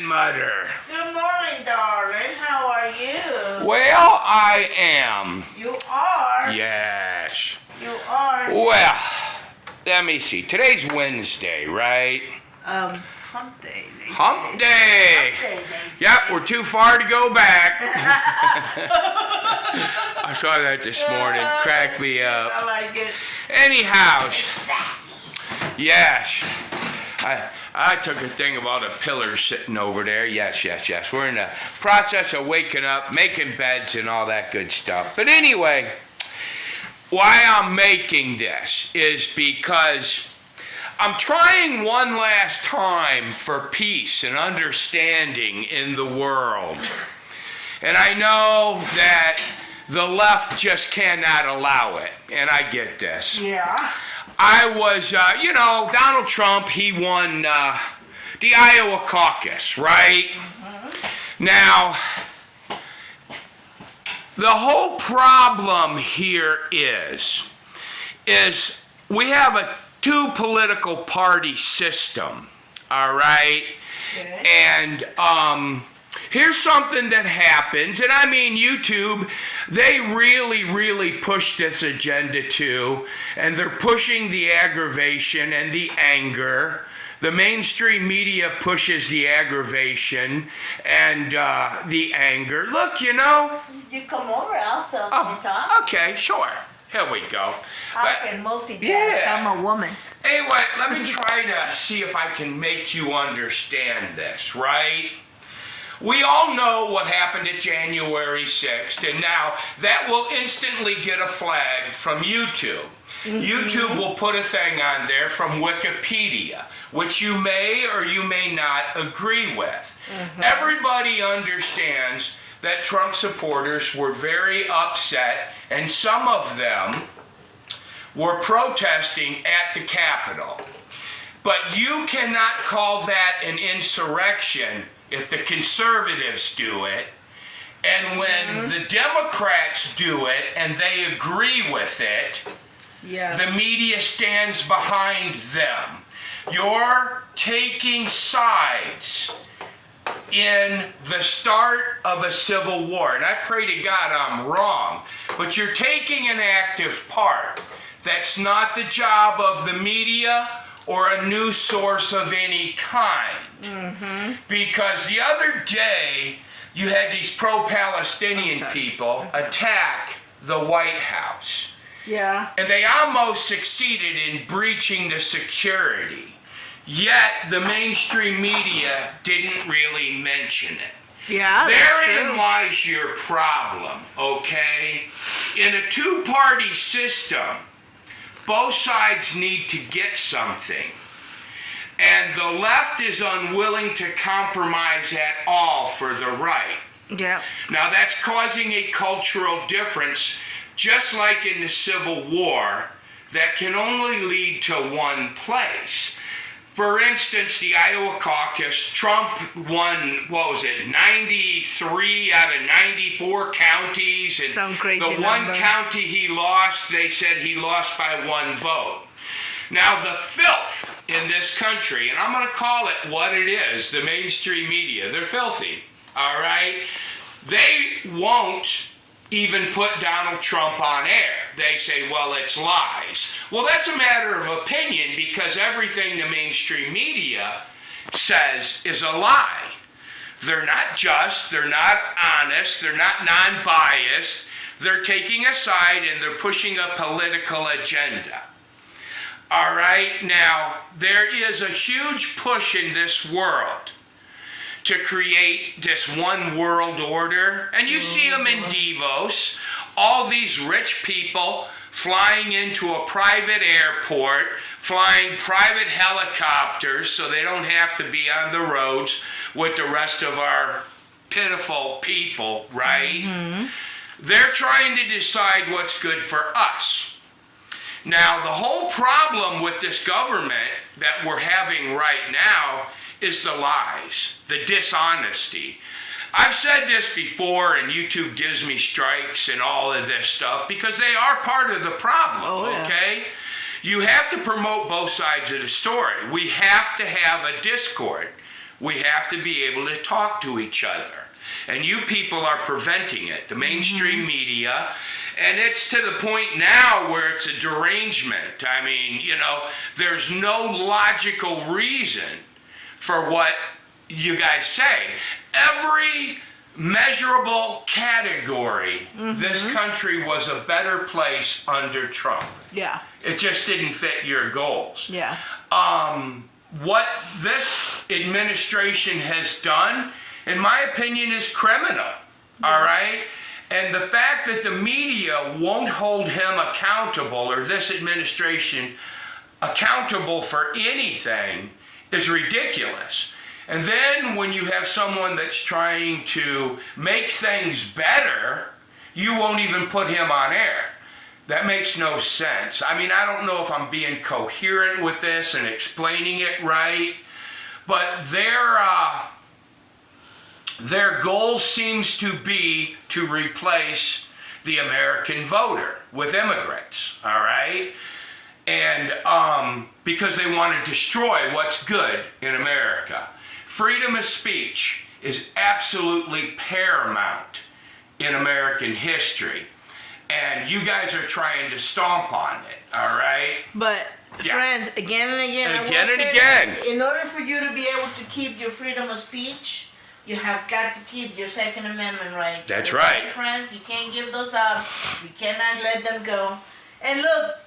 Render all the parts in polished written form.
Mother. Good morning, darling. How are you? Well, I am. You are? Yes. You are? Well, let me see. Today's Wednesday, right? Hump day. Hump day. Hump day, Yep, we're too far to go back. I saw that this morning. Cracked me up. I like it. Anyhow, Sassy. yes. I took a thing of all the pillars sitting over there. Yes. We're in the process of waking up, making beds, and all that good stuff. But anyway, why I'm making this is because I'm trying one last time for peace and understanding in the world. And I know that the left just cannot allow it, and I get this. Yeah. I was, Donald Trump, he won the Iowa caucus, right? Now, the whole problem here is we have a two political party system, all right? Okay. And here's something that happens, and I mean YouTube, they really push this agenda too, and they're pushing the aggravation and the anger. The mainstream media pushes the aggravation and the anger. Look, You come over, I'll film you talk. Okay, sure. Here we go. I can multitask. Yeah. I'm a woman. Anyway, let me try to see if I can make you understand this, right? We all know what happened at January 6th, and now that will instantly get a flag from YouTube. YouTube will put a thing on there from Wikipedia, which you may or you may not agree with. Everybody understands that Trump supporters were very upset, and some of them were protesting at the Capitol. But you cannot call that an insurrection if the conservatives do it, and when the Democrats do it and they agree with it, the media stands behind them. You're taking sides in the start of a civil war, and I pray to God I'm wrong, but you're taking an active part. That's not the job of the media or a news source of any kind. Because the other day, you had these pro-Palestinian people attack the White House. Yeah. And they almost succeeded in breaching the security. Yet, the mainstream media didn't really mention it. Yeah, Therein lies your problem, okay? In a two-party system, both sides need to get something. And the left is unwilling to compromise at all for the right. Yeah. Now that's causing a cultural difference, just like in the Civil War, that can only lead to one place. For instance, the Iowa caucus, Trump won, 93 out of 94 counties. And some crazy the number. one county he lost, they said he lost by one vote. Now the filth in this country, and I'm going to call it what it is, the mainstream media, they're filthy, all right? They won't even put Donald Trump on air. They say, well, it's lies. Well, that's a matter of opinion because everything the mainstream media says is a lie. They're not just, they're not honest, they're not non-biased. They're taking a side and they're pushing a political agenda. All right, now, there is a huge push in this world to create this one world order. And you see them in Davos, all these rich people flying into a private airport, flying private helicopters so they don't have to be on the roads with the rest of our pitiful people, right? They're trying to decide what's good for us. Now, the whole problem with this government that we're having right now is the lies, the dishonesty. I've said this before, and YouTube gives me strikes and all of this stuff because they are part of the problem, okay? You have to promote both sides of the story. We have to have a discord. We have to be able to talk to each other. And you people are preventing it, the mainstream media. And it's to the point now where it's a derangement. I mean, there's no logical reason for what you guys say. Every measurable category, this country was a better place under Trump. Yeah. It just didn't fit your goals. Yeah. What this administration has done, in my opinion, is criminal. All right? And the fact that the media won't hold him accountable, or this administration accountable for anything, is ridiculous. And then when you have someone that's trying to make things better, you won't even put him on air. That makes no sense. I mean, I don't know if I'm being coherent with this and explaining it right, but their goal seems to be to replace the American voter with immigrants, all right? And because they want to destroy what's good in America. Freedom of speech is absolutely paramount in American history. And you guys are trying to stomp on it, all right? But, Yeah. friends, again and again, I will Again and say again. that in order for you to be able to keep your freedom of speech, you have got to keep your Second Amendment rights. That's Okay, right. friends, you can't give those up. You cannot let them go. And look,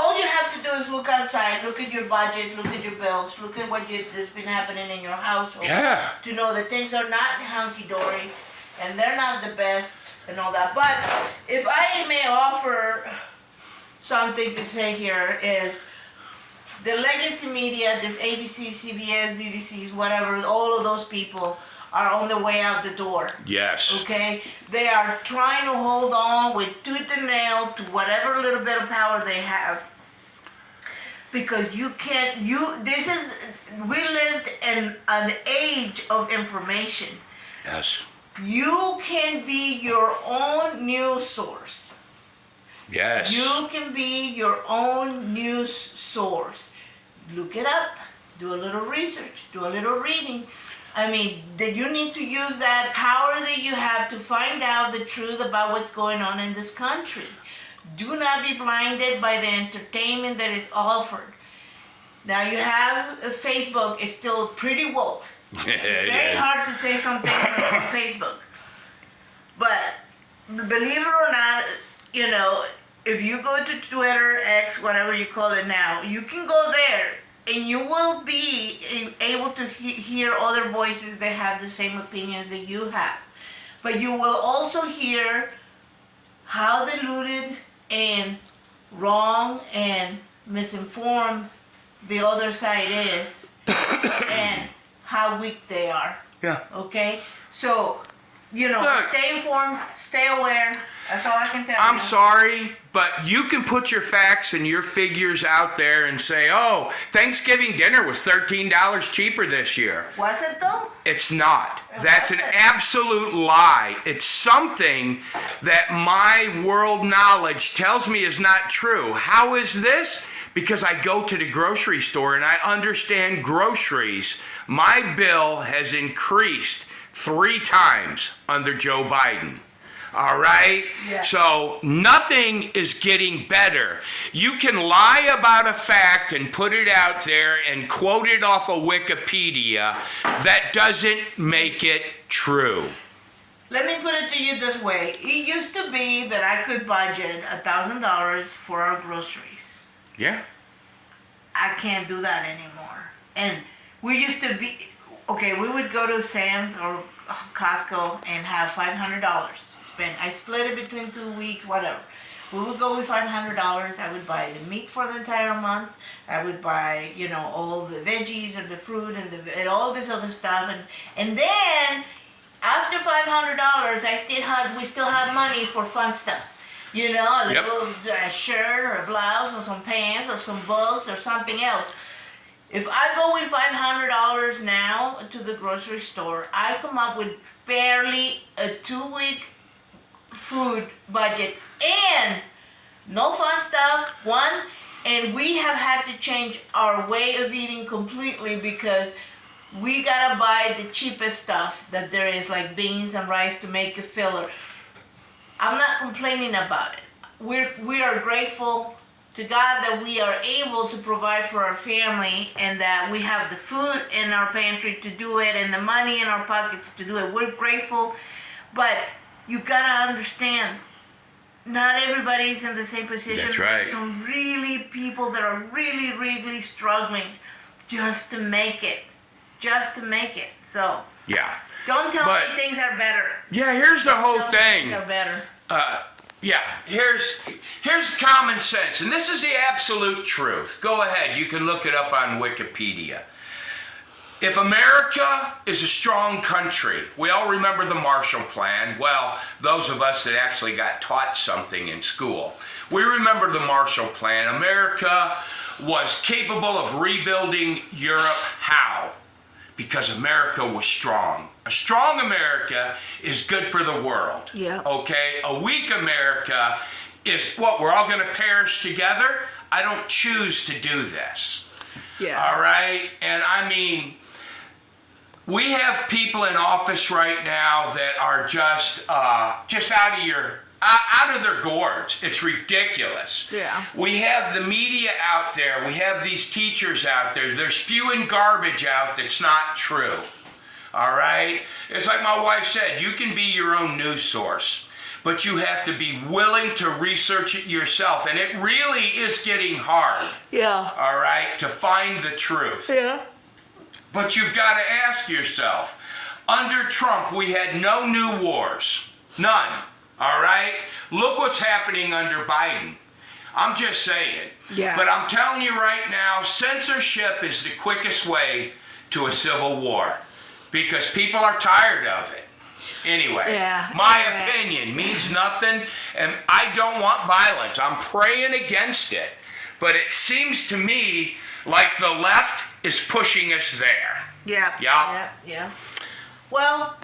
all you have to do is look outside, look at your budget, look at your bills, look at what has been happening in your household. Yeah. To know that things are not hunky-dory and they're not the best and all that. But if I may offer something to say here is the legacy media, this ABC, CBS, BBC, whatever, all of those people are on the way out the door. Yes. Okay? They are trying to hold on with tooth and nail to whatever little bit of power they have. Because we lived in an age of information. Yes. You can be your own news source. Yes. You can be your own news source. Look it up. Do a little research. Do a little reading. I mean, that you need to use that power that you have to find out the truth about what's going on in this country. Do not be blinded by the entertainment that is offered. Now you have Facebook is still pretty woke. It's very hard to say something on Facebook. But believe it or not, if you go to Twitter, X, whatever you call it now, you can go there and you will be able to hear other voices that have the same opinions that you have. But you will also hear how deluded and wrong and misinformed the other side is and how weak they are. Yeah. Okay? So, Look. stay informed, stay aware. That's all I can tell you. I'm sorry, but you can put your facts and your figures out there and say, oh, Thanksgiving dinner was $13 cheaper this year. Was it though? It's not. That's an wasn't. absolute lie. It's something that my world knowledge tells me is not true. How is this? Because I go to the grocery store and I understand groceries. My bill has increased 3 times under Joe Biden. All right? Yeah. So nothing is getting better. You can lie about a fact and put it out there and quote it off of Wikipedia. That doesn't make it true. Let me put it to you this way. It used to be that I could budget $1,000 for our groceries. Yeah. I can't do that anymore. And we used to be, we would go to Sam's or Costco and have $500 spent. I split it between 2 weeks, whatever. We would go with $500. I would buy the meat for the entire month. I would buy, all the veggies and the fruit and all this other stuff. And then after $500, we still have money for fun stuff. A little shirt or a blouse or some pants or some books or something else. If I go with $500 now to the grocery store, I come up with barely a 2-week food budget and no fun stuff. One, And we have had to change our way of eating completely because we gotta buy the cheapest stuff that there is, like beans and rice to make a filler. I'm not complaining about it. We are grateful to God that we are able to provide for our family and that we have the food in our pantry to do it and the money in our pockets to do it. We're grateful, but you gotta understand, not everybody's in the same position. That's right. There's some really people that are really, really struggling just to make it. Just to make it. So Yeah. don't tell But- me things are better. Yeah, here's the whole Tell me thing. things are better. Yeah, here's common sense, and this is the absolute truth. Go ahead, you can look it up on Wikipedia. If America is a strong country, we all remember the Marshall Plan. Well, those of us that actually got taught something in school, we remember the Marshall Plan. America was capable of rebuilding Europe. How? Because America was strong. A strong America is good for the world. Yeah. Okay? A weak America is what? We're all going to perish together? I don't choose to do this. Yeah. All right? And I mean, we have people in office right now that are just out of their gourds. It's ridiculous. Yeah. We have the media out there. We have these teachers out there. They're spewing garbage out that's not true. All right? It's like my wife said, you can be your own news source, but you have to be willing to research it yourself. And it really is getting hard, Yeah. all right, to find the truth. Yeah. But you've got to ask yourself, under Trump, we had no new wars. None. All right? Look what's happening under Biden. I'm just saying. Yeah. But I'm telling you right now, censorship is the quickest way to a civil war because people are tired of it. Anyway, Yeah. my Anyway. opinion means nothing, and I don't want violence. I'm praying against it. But it seems to me like the left is pushing us there. Yeah. Yeah. Yeah. Well,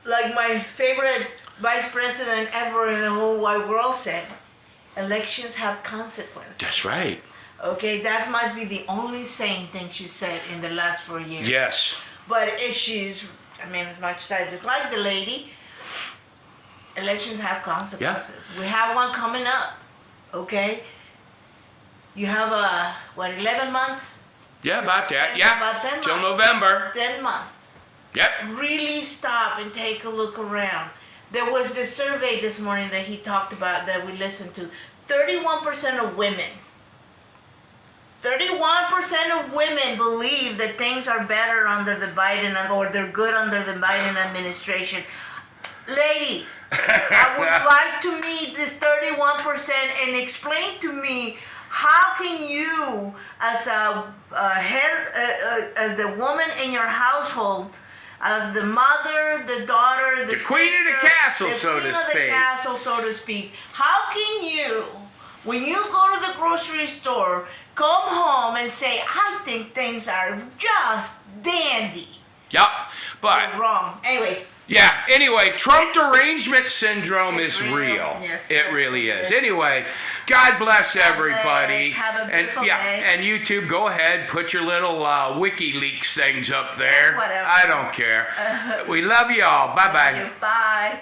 like my favorite vice president ever in the whole wide world said, elections have consequences. That's right. Okay, that must be the only sane thing she said in the last 4 years. Yes. But as much as I dislike the lady, elections have consequences. We have one coming up, okay? You have 11 months? Yeah, about that. 10 Yeah. about 10 Till months. November. 10 months. Yep. Really stop and take a look around. There was this survey this morning that he talked about that we listened to. 31% of women, 31% of women believe that things are better under the Biden, or they're good under the Biden administration. Ladies, I would like to meet this 31% and explain to me, how can you, as a head, as the woman in your household, as the mother, the daughter, the queen of the sister, castle, the so to queen of the speak. castle, so to speak, how can you, when you go to the grocery store, come home and say, I think things are just dandy? Yep. But Wrong. Anyways. yeah, anyway, Trump derangement syndrome is real. real. Yes, It sir. really is. Yes. Anyway, God bless everybody. Have a and beautiful yeah, day. and YouTube, go ahead, put your little WikiLeaks things up there. Whatever. I don't care. We love y'all. Bye bye. Bye.